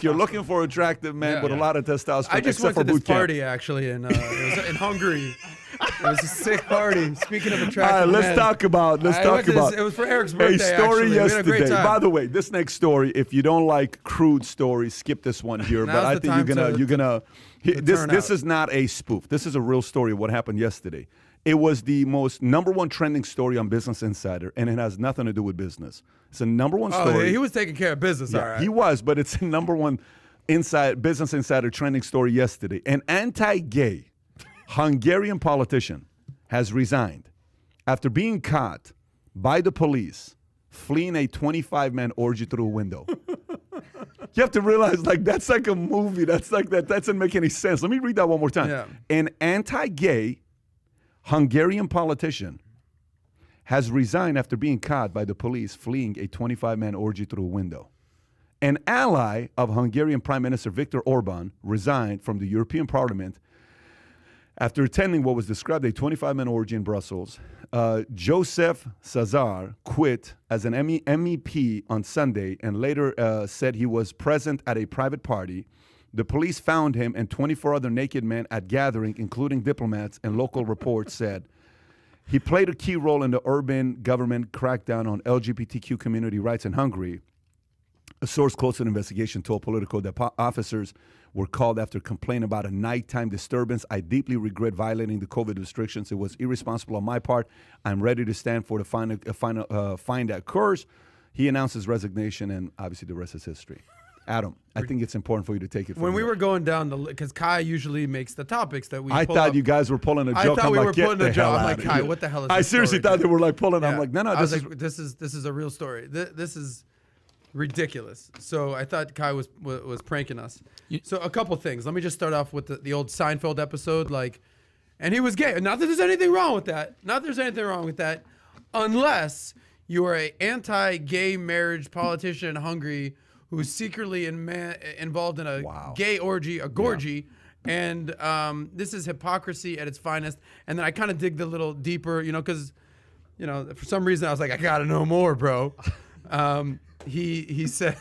if you're looking for attractive men with a lot of testosterone, I just except went to for this boot camp. party actually, and it was in Hungary. It was a sick party. Speaking of attractive All right, let's men, talk about. It was for Eric's birthday. A story actually. We had a great yesterday. time. By the way, this next story, if you don't like crude stories, skip this one here. But I think you're gonna. This is not a spoof. This is a real story of what happened yesterday. It was the most #1 trending story on Business Insider, and it has nothing to do with business. It's a #1 story. Oh, yeah, he was taking care of business. All right, he was, but it's a #1 Business Insider trending story yesterday. An anti-gay Hungarian politician has resigned after being caught by the police fleeing a 25-man orgy through a window. You have to realize, like, that's like a movie. That's like that doesn't make any sense. Let me read that one more time. Yeah. An anti-gay Hungarian politician has resigned after being caught by the police fleeing a 25-man orgy through a window. An ally of Hungarian Prime Minister Viktor Orban resigned from the European Parliament after attending what was described as a 25-man orgy in Brussels. Joseph Cazar quit as an MEP on Sunday and later said he was present at a private party. The police found him and 24 other naked men at gathering, including diplomats, and local reports said he played a key role in the urban government crackdown on LGBTQ community rights in Hungary. A source close to the investigation told Politico that officers were called after complaining about a nighttime disturbance. I deeply regret violating the COVID restrictions. It was irresponsible on my part. I'm ready to stand for the fine that occurs. He announced his resignation, and obviously the rest is history. Adam, I think it's important for you to take it from when we here. were going down the, because Kai usually makes the topics that we. I pull thought up. you guys were pulling a joke. I thought we I'm were like, pulling a joke. I'm like, out Kai, of what the hell is I this seriously story, thought they were like pulling. Yeah. I'm like, no, I was like, this is a real story. This is ridiculous. So I thought Kai was pranking us. So a couple things. Let me just start off with the old Seinfeld episode, like, and he was gay. Not that there's anything wrong with that. Not that there's anything wrong with that, unless you are an anti-gay marriage politician in Hungary who's secretly involved in a gay orgy, a gorgy, and this is hypocrisy at its finest. And then I kind of dig a little deeper, because, for some reason I was like, I gotta know more, bro. He said,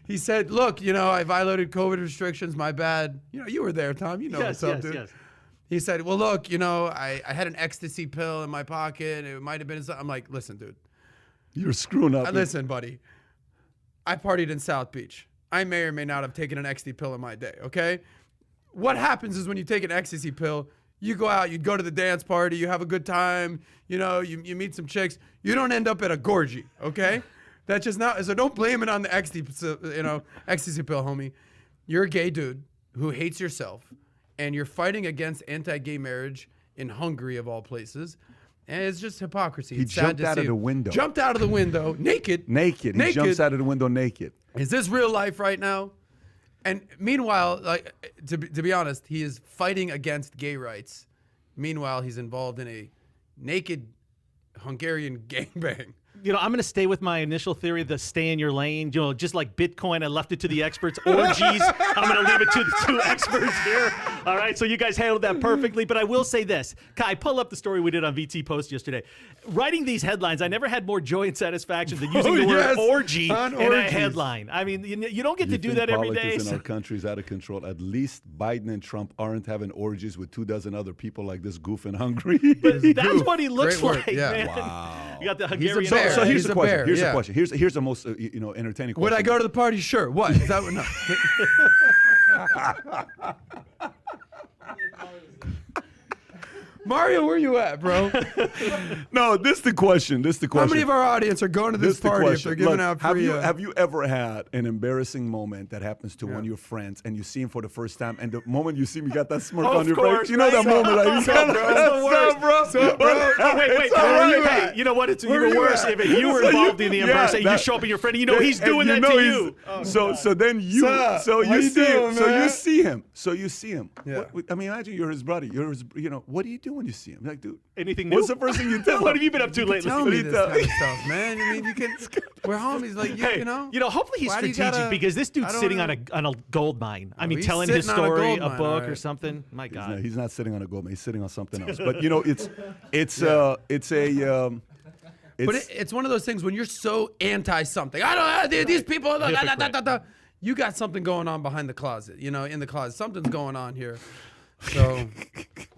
he said, look, I violated COVID restrictions, my bad. You were there, Tom. What's up, dude. Yes. He said, well, look, I had an ecstasy pill in my pocket. It might have been. I'm like, listen, dude. You're screwing up. Listen, buddy. I partied in South Beach. I may or may not have taken an ecstasy pill in my day, okay? What happens is when you take an ecstasy pill, you go out, you go to the dance party, you have a good time, you meet some chicks. You don't end up at a gorgy, okay? That's just not, so don't blame it on the ecstasy pill, homie. You're a gay dude who hates yourself, and you're fighting against anti-gay marriage in Hungary, of all places. And it's just hypocrisy. He jumped out of the window. Jumped out of the window, naked. Naked. He jumps out of the window naked. Is this real life right now? And meanwhile, like to be honest, he is fighting against gay rights. Meanwhile, he's involved in a naked Hungarian gangbang. I'm going to stay with my initial theory, the stay in your lane. Just like Bitcoin, I left it to the experts. Orgies, I'm going to leave it to the two experts here. All right, so you guys handled that perfectly. But I will say this. Kai, pull up the story we did on VT Post yesterday. Writing these headlines, I never had more joy and satisfaction than using the word orgy in a headline. I mean, you don't get to do that every day. Politics in our country is out of control. At least Biden and Trump aren't having orgies with 24 other people like this goof in Hungary. But that's what he looks like, man. Wow. You got the Hungarian. So here's the question. Here's the question. Here's the most entertaining question. Would I go to the party? Sure. What? Is that what? No. Mario, where you at, bro? No, this is the question. How many of our audience are going to this party if they're giving out free? Have you ever had an embarrassing moment that happens to one of your friends and you see him for the first time, and the moment you see him, you got that smirk on your face? You know that moment, right? Wait. You know what? It's even worse if you were involved in the embarrassing. You show up at your friend, he's doing that to you. So you see him. Yeah. I mean, imagine you're his buddy. What do you do when you see him? Like, dude, anything what's new? the first thing you tell him? What have you been up to lately? Tell me this kind of stuff, man. I mean, we're homies. Like, hopefully he's strategic because this dude's sitting on a gold mine. I mean, telling his story, a book or something. My God, he's not sitting on a gold mine. He's sitting on something else. But it's one of those things when you're so anti something. These people. you got something going on behind the closet. You know, in the closet, something's going on here. So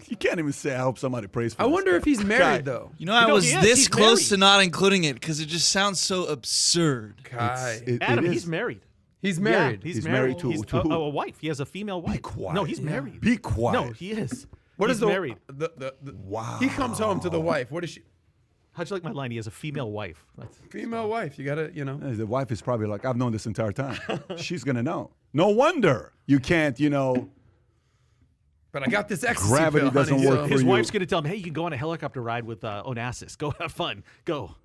You can't even say I hope somebody prays for I this wonder guy. if he's married though. You know, I was he is. this He's close married. to not including it because it just sounds so absurd. Kai, Adam, it he's is. married. he's married. Yeah, He's married to who? a wife. He has a female wife. quiet. No, he's married. Be quiet. No, he is. What he's is the married? Wow. He comes home to the wife. What is she? How'd you like my line? He has a female wife. That's, Female wife. You gotta, you know. The wife is probably like, I've known this entire time. She's going to know. No wonder you can't, But I got this ecstasy Gravity pill, doesn't honey, work so- for his you. wife's going to tell him, hey, you can go on a helicopter ride with Onassis. Go have fun. Go.